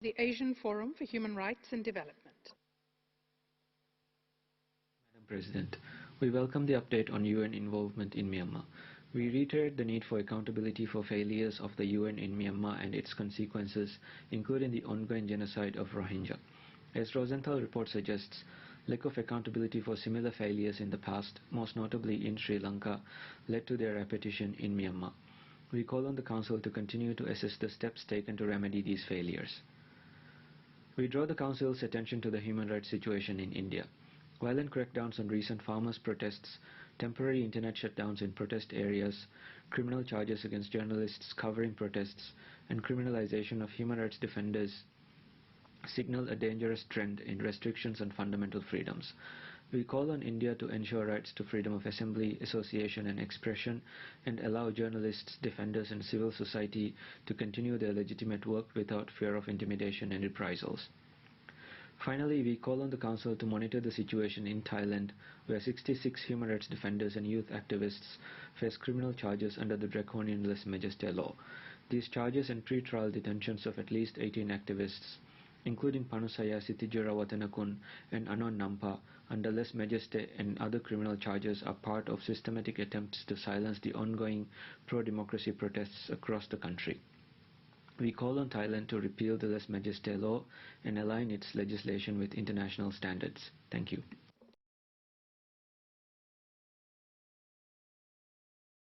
the Asian Forum for Human Rights and Development. Madam President, we welcome the update on UN involvement in Myanmar. We reiterate the need for accountability for failures of the UN in Myanmar and its consequences, including the ongoing genocide of Rohingya. As Rosenthal report suggests, lack of accountability for similar failures in the past, most notably in Sri Lanka, led to their repetition in Myanmar. We call on the Council to continue to assess the steps taken to remedy these failures. We draw the Council's attention to the human rights situation in India. Violent crackdowns on recent farmers' protests, temporary internet shutdowns in protest areas, criminal charges against journalists covering protests, and criminalization of human rights defenders signal a dangerous trend in restrictions on fundamental freedoms. We call on India to ensure rights to freedom of assembly, association and expression, and allow journalists, defenders and civil society to continue their legitimate work without fear of intimidation and reprisals. Finally, we call on the Council to monitor the situation in Thailand, where 66 human rights defenders and youth activists face criminal charges under the draconian lese majeste law. These charges and pre-trial detentions of at least 18 activists, including Panusaya Sithijurawathanakun and Anon Nampa, under lese majeste and other criminal charges, are part of systematic attempts to silence the ongoing pro-democracy protests across the country. We call on Thailand to repeal the lese majeste law and align its legislation with international standards. Thank you.